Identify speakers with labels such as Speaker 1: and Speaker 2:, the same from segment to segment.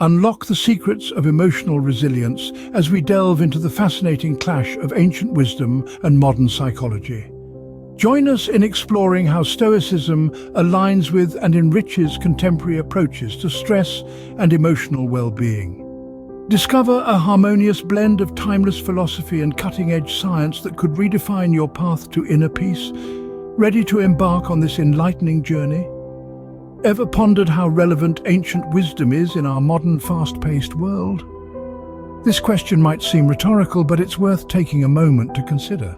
Speaker 1: Unlock the secrets of emotional resilience as we delve into the fascinating clash of ancient wisdom and modern psychology. Join us in exploring how Stoicism aligns with and enriches contemporary approaches to stress and emotional well-being. Discover a harmonious blend of timeless philosophy and cutting-edge science that could redefine your path to inner peace. Ready to embark on this enlightening journey? Ever pondered how relevant ancient wisdom is in our modern, fast-paced world? This question might seem rhetorical, but it's worth taking a moment to consider.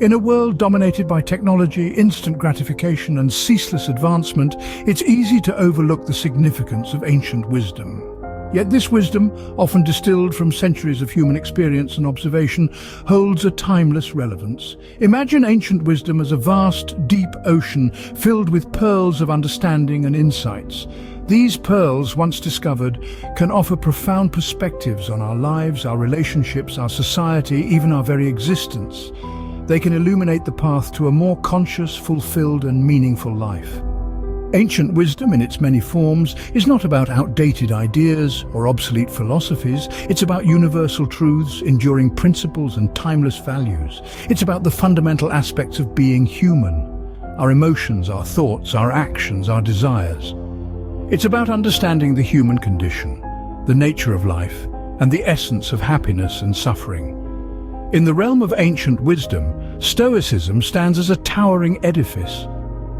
Speaker 1: In a world dominated by technology, instant gratification, and ceaseless advancement, it's easy to overlook the significance of ancient wisdom. Yet this wisdom, often distilled from centuries of human experience and observation, holds a timeless relevance. Imagine ancient wisdom as a vast, deep ocean filled with pearls of understanding and insights. These pearls, once discovered, can offer profound perspectives on our lives, our relationships, our society, even our very existence. They can illuminate the path to a more conscious, fulfilled, and meaningful life. Ancient wisdom, in its many forms, is not about outdated ideas or obsolete philosophies. It's about universal truths, enduring principles, and timeless values. It's about the fundamental aspects of being human: our emotions, our thoughts, our actions, our desires. It's about understanding the human condition, the nature of life, and the essence of happiness and suffering. In the realm of ancient wisdom, Stoicism stands as a towering edifice.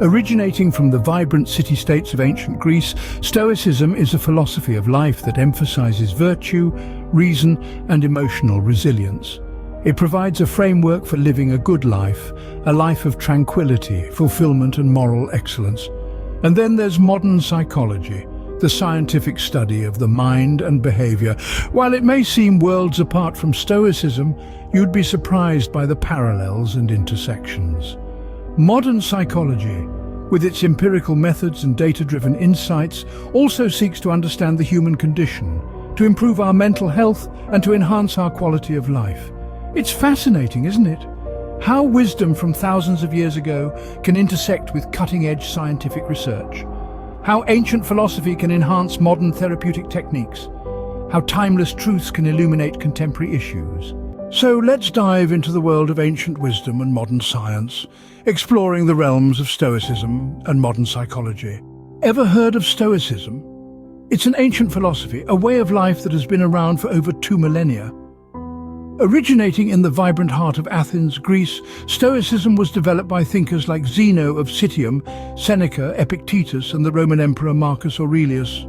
Speaker 1: Originating from the vibrant city-states of ancient Greece, Stoicism is a philosophy of life that emphasizes virtue, reason, and emotional resilience. It provides a framework for living a good life, a life of tranquility, fulfillment, and moral excellence. And then there's modern psychology, the scientific study of the mind and behavior. While it may seem worlds apart from Stoicism, you'd be surprised by the parallels and intersections. Modern psychology, with its empirical methods and data-driven insights, also seeks to understand the human condition, to improve our mental health and to enhance our quality of life. It's fascinating, isn't it? How wisdom from thousands of years ago can intersect with cutting-edge scientific research. How ancient philosophy can enhance modern therapeutic techniques. How timeless truths can illuminate contemporary issues. So let's dive into the world of ancient wisdom and modern science, exploring the realms of Stoicism and modern psychology. Ever heard of Stoicism? It's an ancient philosophy, a way of life that has been around for over 2 millennia. Originating in the vibrant heart of Athens, Greece, Stoicism was developed by thinkers like Zeno of Citium, Seneca, Epictetus, and the Roman Emperor Marcus Aurelius.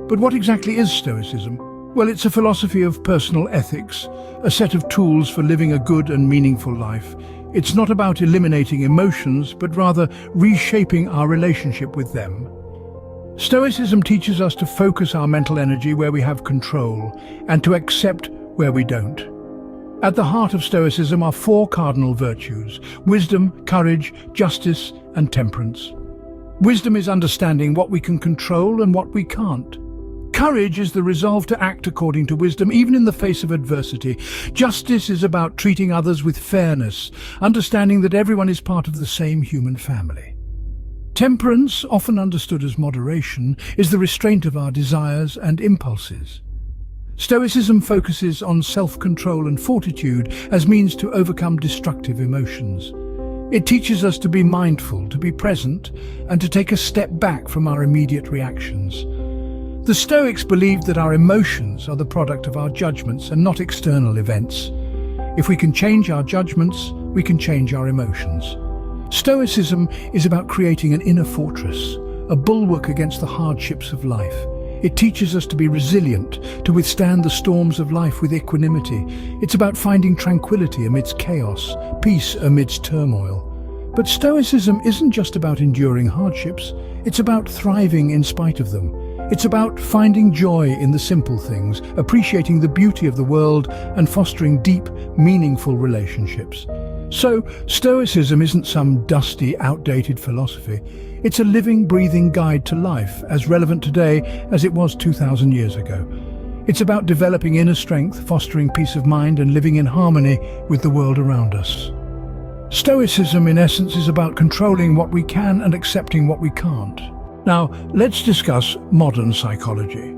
Speaker 1: But what exactly is Stoicism? Well, it's a philosophy of personal ethics, a set of tools for living a good and meaningful life. It's not about eliminating emotions, but rather reshaping our relationship with them. Stoicism teaches us to focus our mental energy where we have control and to accept where we don't. At the heart of Stoicism are 4 cardinal virtues: wisdom, courage, justice, and temperance. Wisdom is understanding what we can control and what we can't. Courage is the resolve to act according to wisdom, even in the face of adversity. Justice is about treating others with fairness, understanding that everyone is part of the same human family. Temperance, often understood as moderation, is the restraint of our desires and impulses. Stoicism focuses on self-control and fortitude as means to overcome destructive emotions. It teaches us to be mindful, to be present, and to take a step back from our immediate reactions. The Stoics believed that our emotions are the product of our judgments and not external events. If we can change our judgments, we can change our emotions. Stoicism is about creating an inner fortress, a bulwark against the hardships of life. It teaches us to be resilient, to withstand the storms of life with equanimity. It's about finding tranquility amidst chaos, peace amidst turmoil. But Stoicism isn't just about enduring hardships, it's about thriving in spite of them. It's about finding joy in the simple things, appreciating the beauty of the world, and fostering deep, meaningful relationships. So, Stoicism isn't some dusty, outdated philosophy. It's a living, breathing guide to life, as relevant today as it was 2,000 years ago. It's about developing inner strength, fostering peace of mind, and living in harmony with the world around us. Stoicism, in essence, is about controlling what we can and accepting what we can't. Now, let's discuss modern psychology.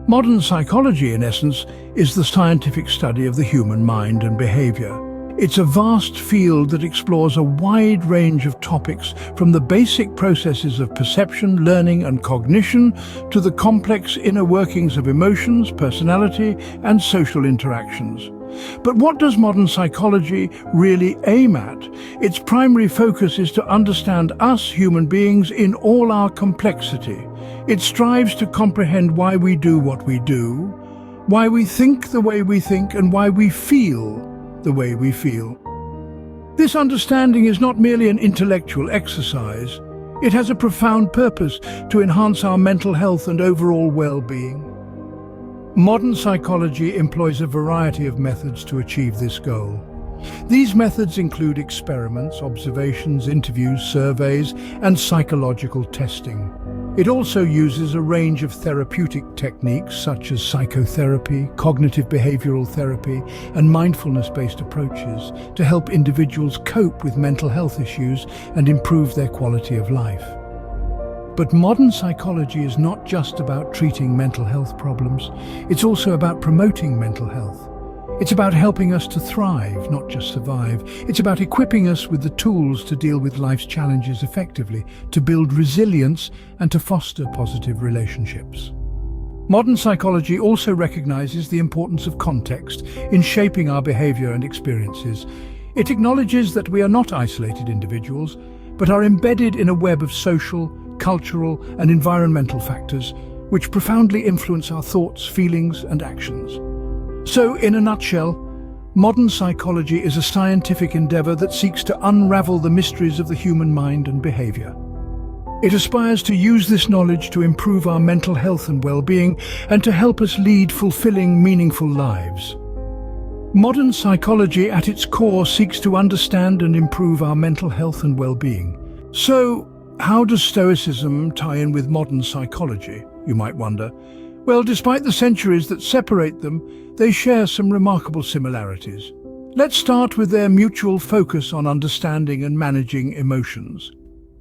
Speaker 1: Modern psychology, in essence, is the scientific study of the human mind and behavior. It's a vast field that explores a wide range of topics, from the basic processes of perception, learning, and cognition to the complex inner workings of emotions, personality, and social interactions. But what does modern psychology really aim at? Its primary focus is to understand us human beings in all our complexity. It strives to comprehend why we do what we do, why we think the way we think, and why we feel the way we feel. This understanding is not merely an intellectual exercise. It has a profound purpose to enhance our mental health and overall well-being. Modern psychology employs a variety of methods to achieve this goal. These methods include experiments, observations, interviews, surveys, and psychological testing. It also uses a range of therapeutic techniques such as psychotherapy, cognitive behavioral therapy, and mindfulness-based approaches to help individuals cope with mental health issues and improve their quality of life. But modern psychology is not just about treating mental health problems. It's also about promoting mental health. It's about helping us to thrive, not just survive. It's about equipping us with the tools to deal with life's challenges effectively, to build resilience, and to foster positive relationships. Modern psychology also recognizes the importance of context in shaping our behavior and experiences. It acknowledges that we are not isolated individuals, but are embedded in a web of social, cultural, and environmental factors which profoundly influence our thoughts, feelings, and actions. So, in a nutshell, modern psychology is a scientific endeavor that seeks to unravel the mysteries of the human mind and behavior. It aspires to use this knowledge to improve our mental health and well-being and to help us lead fulfilling, meaningful lives. Modern psychology at its core seeks to understand and improve our mental health and well-being. So, how does Stoicism tie in with modern psychology, you might wonder? Well, despite the centuries that separate them, they share some remarkable similarities. Let's start with their mutual focus on understanding and managing emotions.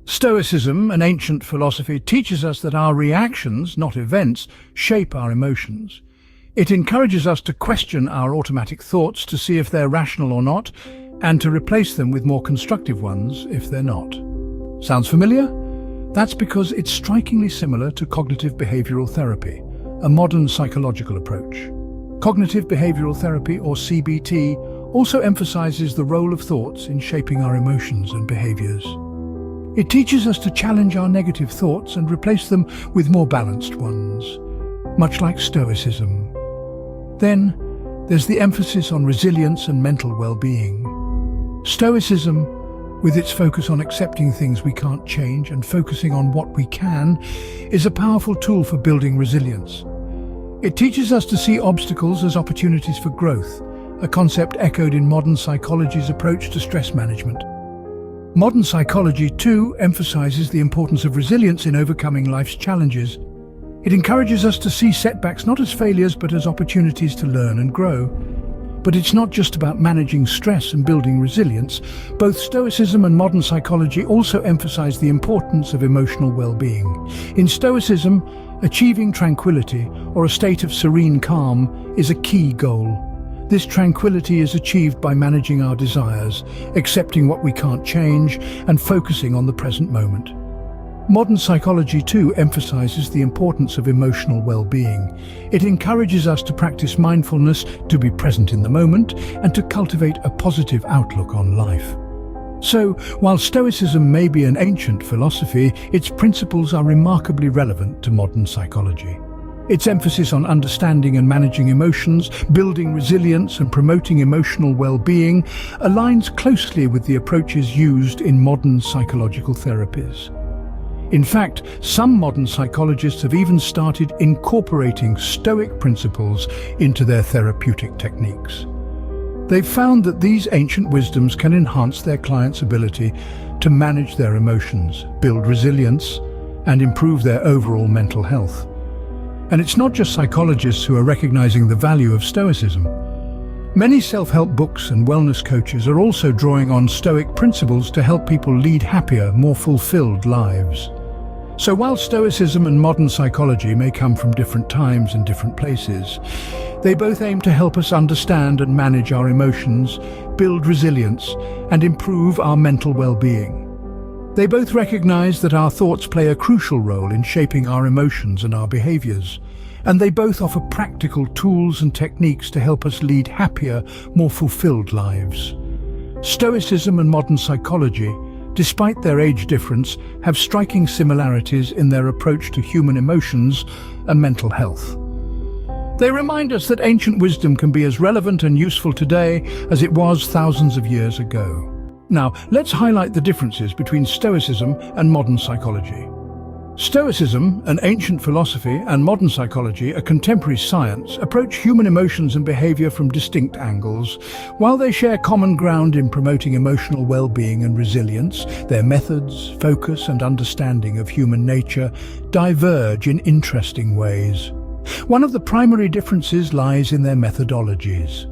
Speaker 1: Stoicism, an ancient philosophy, teaches us that our reactions, not events, shape our emotions. It encourages us to question our automatic thoughts to see if they're rational or not, and to replace them with more constructive ones if they're not. Sounds familiar? That's because it's strikingly similar to cognitive behavioral therapy, a modern psychological approach. Cognitive behavioral therapy, or CBT, also emphasizes the role of thoughts in shaping our emotions and behaviors. It teaches us to challenge our negative thoughts and replace them with more balanced ones, much like Stoicism. Then, there's the emphasis on resilience and mental well-being. Stoicism, with its focus on accepting things we can't change and focusing on what we can, is a powerful tool for building resilience. It teaches us to see obstacles as opportunities for growth, a concept echoed in modern psychology's approach to stress management. Modern psychology, too, emphasizes the importance of resilience in overcoming life's challenges. It encourages us to see setbacks not as failures but as opportunities to learn and grow. But it's not just about managing stress and building resilience. Both Stoicism and modern psychology also emphasize the importance of emotional well-being. In Stoicism, achieving tranquility, or a state of serene calm, is a key goal. This tranquility is achieved by managing our desires, accepting what we can't change, and focusing on the present moment. Modern psychology, too, emphasizes the importance of emotional well-being. It encourages us to practice mindfulness, to be present in the moment, and to cultivate a positive outlook on life. So, while Stoicism may be an ancient philosophy, its principles are remarkably relevant to modern psychology. Its emphasis on understanding and managing emotions, building resilience, and promoting emotional well-being aligns closely with the approaches used in modern psychological therapies. In fact, some modern psychologists have even started incorporating Stoic principles into their therapeutic techniques. They've found that these ancient wisdoms can enhance their clients' ability to manage their emotions, build resilience, and improve their overall mental health. And it's not just psychologists who are recognizing the value of Stoicism. Many self-help books and wellness coaches are also drawing on Stoic principles to help people lead happier, more fulfilled lives. So while Stoicism and modern psychology may come from different times and different places, they both aim to help us understand and manage our emotions, build resilience, and improve our mental well-being. They both recognize that our thoughts play a crucial role in shaping our emotions and our behaviors, and they both offer practical tools and techniques to help us lead happier, more fulfilled lives. Stoicism and modern psychology, despite their age difference, have striking similarities in their approach to human emotions and mental health. They remind us that ancient wisdom can be as relevant and useful today as it was thousands of years ago. Now, let's highlight the differences between Stoicism and modern psychology. Stoicism, an ancient philosophy, and modern psychology, a contemporary science, approach human emotions and behavior from distinct angles. While they share common ground in promoting emotional well-being and resilience, their methods, focus, and understanding of human nature diverge in interesting ways. One of the primary differences lies in their methodologies.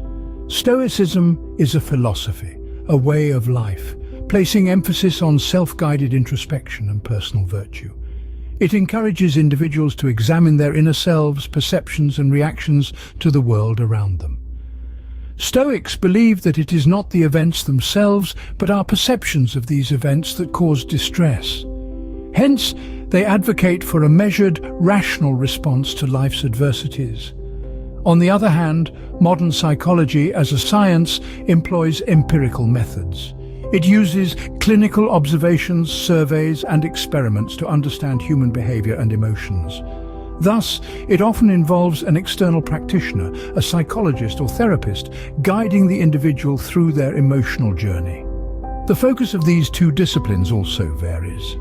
Speaker 1: Stoicism is a philosophy, a way of life, placing emphasis on self-guided introspection and personal virtue. It encourages individuals to examine their inner selves, perceptions, and reactions to the world around them. Stoics believe that it is not the events themselves, but our perceptions of these events that cause distress. Hence, they advocate for a measured, rational response to life's adversities. On the other hand, modern psychology as a science employs empirical methods. It uses clinical observations, surveys, and experiments to understand human behavior and emotions. Thus, it often involves an external practitioner, a psychologist or therapist, guiding the individual through their emotional journey. The focus of these two disciplines also varies.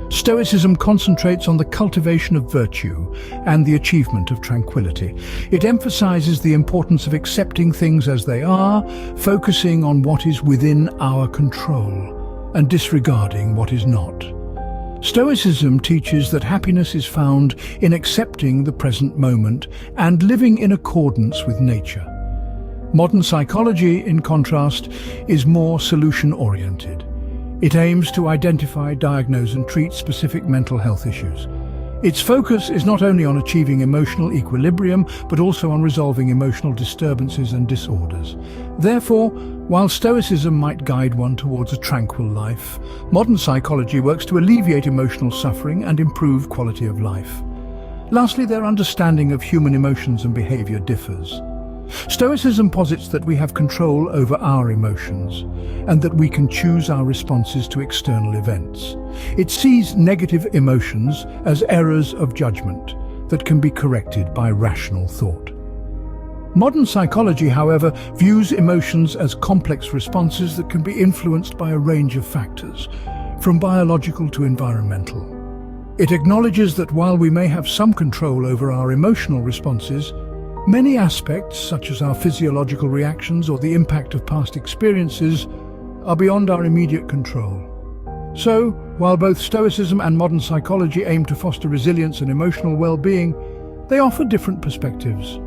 Speaker 1: Stoicism concentrates on the cultivation of virtue and the achievement of tranquility. It emphasizes the importance of accepting things as they are, focusing on what is within our control, and disregarding what is not. Stoicism teaches that happiness is found in accepting the present moment and living in accordance with nature. Modern psychology, in contrast, is more solution-oriented. It aims to identify, diagnose, and treat specific mental health issues. Its focus is not only on achieving emotional equilibrium, but also on resolving emotional disturbances and disorders. Therefore, while Stoicism might guide one towards a tranquil life, modern psychology works to alleviate emotional suffering and improve quality of life. Lastly, their understanding of human emotions and behavior differs. Stoicism posits that we have control over our emotions and that we can choose our responses to external events. It sees negative emotions as errors of judgment that can be corrected by rational thought. Modern psychology, however, views emotions as complex responses that can be influenced by a range of factors, from biological to environmental. It acknowledges that while we may have some control over our emotional responses, many aspects, such as our physiological reactions or the impact of past experiences, are beyond our immediate control. So, while both Stoicism and modern psychology aim to foster resilience and emotional well-being, they offer different perspectives.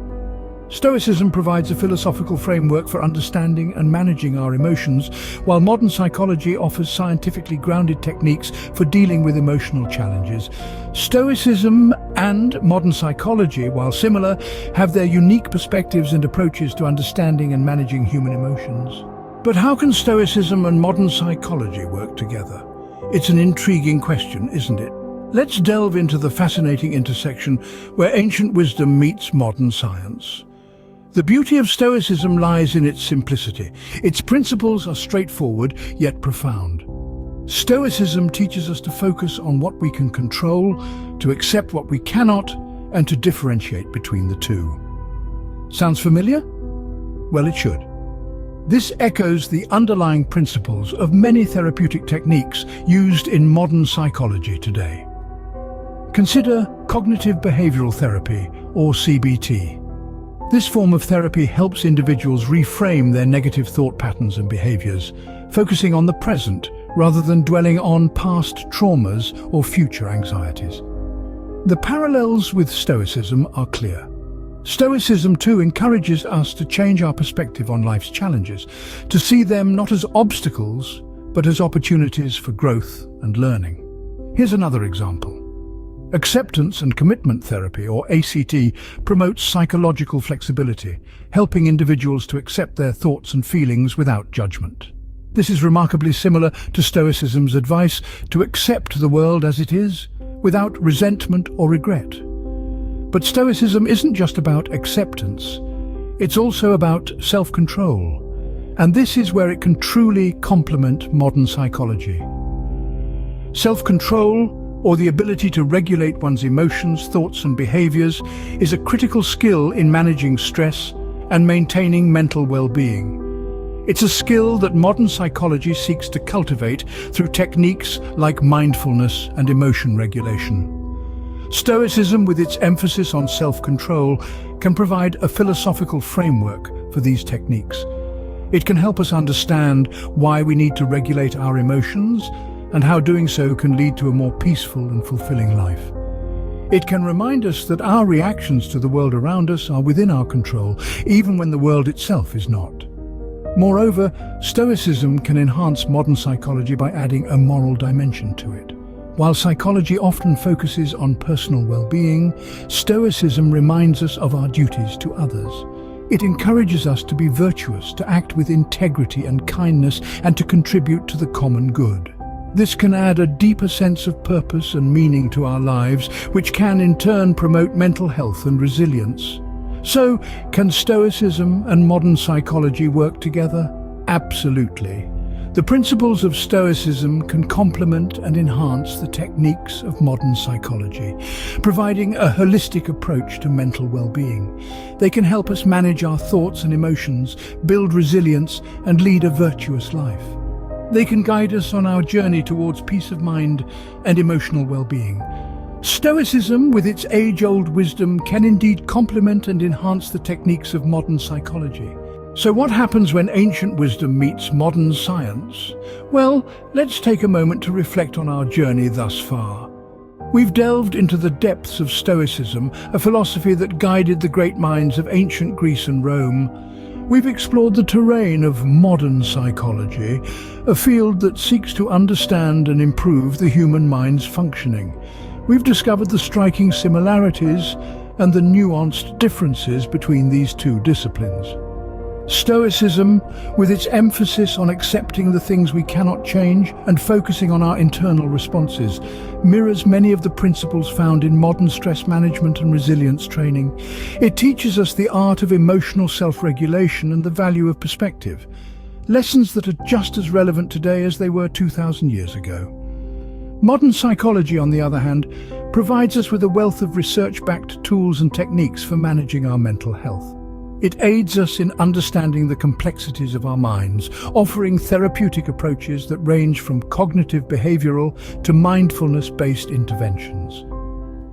Speaker 1: Stoicism provides a philosophical framework for understanding and managing our emotions, while modern psychology offers scientifically grounded techniques for dealing with emotional challenges. Stoicism and modern psychology, while similar, have their unique perspectives and approaches to understanding and managing human emotions. But how can Stoicism and modern psychology work together? It's an intriguing question, isn't it? Let's delve into the fascinating intersection where ancient wisdom meets modern science. The beauty of Stoicism lies in its simplicity. Its principles are straightforward, yet profound. Stoicism teaches us to focus on what we can control, to accept what we cannot, and to differentiate between the two. Sounds familiar? Well, it should. This echoes the underlying principles of many therapeutic techniques used in modern psychology today. Consider cognitive behavioral therapy, or CBT. This form of therapy helps individuals reframe their negative thought patterns and behaviors, focusing on the present rather than dwelling on past traumas or future anxieties. The parallels with Stoicism are clear. Stoicism too encourages us to change our perspective on life's challenges, to see them not as obstacles, but as opportunities for growth and learning. Here's another example. Acceptance and commitment therapy, or ACT, promotes psychological flexibility, helping individuals to accept their thoughts and feelings without judgment. This is remarkably similar to Stoicism's advice to accept the world as it is, without resentment or regret. But Stoicism isn't just about acceptance, it's also about self-control, and this is where it can truly complement modern psychology. Self-control, or the ability to regulate one's emotions, thoughts and behaviors, is a critical skill in managing stress and maintaining mental well-being. It's a skill that modern psychology seeks to cultivate through techniques like mindfulness and emotion regulation. Stoicism, with its emphasis on self-control, can provide a philosophical framework for these techniques. It can help us understand why we need to regulate our emotions and how doing so can lead to a more peaceful and fulfilling life. It can remind us that our reactions to the world around us are within our control, even when the world itself is not. Moreover, Stoicism can enhance modern psychology by adding a moral dimension to it. While psychology often focuses on personal well-being, Stoicism reminds us of our duties to others. It encourages us to be virtuous, to act with integrity and kindness, and to contribute to the common good. This can add a deeper sense of purpose and meaning to our lives, which can in turn promote mental health and resilience. So, can Stoicism and modern psychology work together? Absolutely. The principles of Stoicism can complement and enhance the techniques of modern psychology, providing a holistic approach to mental well-being. They can help us manage our thoughts and emotions, build resilience, and lead a virtuous life. They can guide us on our journey towards peace of mind and emotional well-being. Stoicism, with its age-old wisdom, can indeed complement and enhance the techniques of modern psychology. So what happens when ancient wisdom meets modern science? Well, let's take a moment to reflect on our journey thus far. We've delved into the depths of Stoicism, a philosophy that guided the great minds of ancient Greece and Rome. We've explored the terrain of modern psychology, a field that seeks to understand and improve the human mind's functioning. We've discovered the striking similarities and the nuanced differences between these two disciplines. Stoicism, with its emphasis on accepting the things we cannot change and focusing on our internal responses, mirrors many of the principles found in modern stress management and resilience training. It teaches us the art of emotional self-regulation and the value of perspective, lessons that are just as relevant today as they were 2,000 years ago. Modern psychology, on the other hand, provides us with a wealth of research-backed tools and techniques for managing our mental health. It aids us in understanding the complexities of our minds, offering therapeutic approaches that range from cognitive behavioral to mindfulness-based interventions.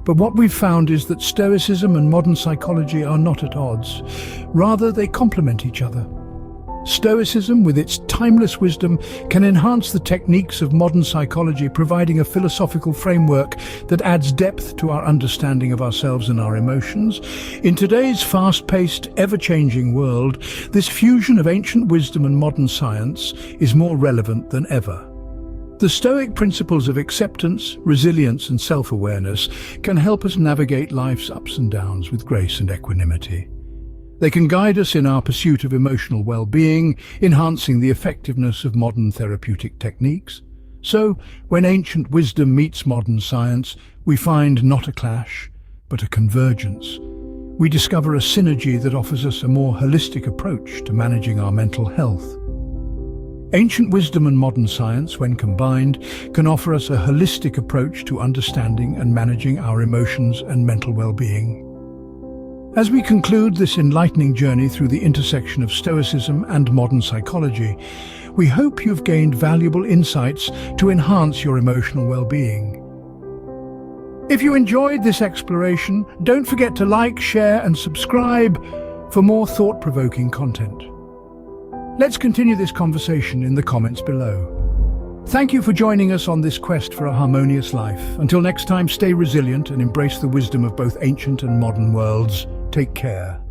Speaker 1: But what we've found is that Stoicism and modern psychology are not at odds. Rather, they complement each other. Stoicism, with its timeless wisdom, can enhance the techniques of modern psychology, providing a philosophical framework that adds depth to our understanding of ourselves and our emotions. In today's fast-paced, ever-changing world, this fusion of ancient wisdom and modern science is more relevant than ever. The Stoic principles of acceptance, resilience, and self-awareness can help us navigate life's ups and downs with grace and equanimity. They can guide us in our pursuit of emotional well-being, enhancing the effectiveness of modern therapeutic techniques. So, when ancient wisdom meets modern science, we find not a clash, but a convergence. We discover a synergy that offers us a more holistic approach to managing our mental health. Ancient wisdom and modern science, when combined, can offer us a holistic approach to understanding and managing our emotions and mental well-being. As we conclude this enlightening journey through the intersection of Stoicism and modern psychology, we hope you've gained valuable insights to enhance your emotional well-being. If you enjoyed this exploration, don't forget to like, share, and subscribe for more thought-provoking content. Let's continue this conversation in the comments below. Thank you for joining us on this quest for a harmonious life. Until next time, stay resilient and embrace the wisdom of both ancient and modern worlds. Take care.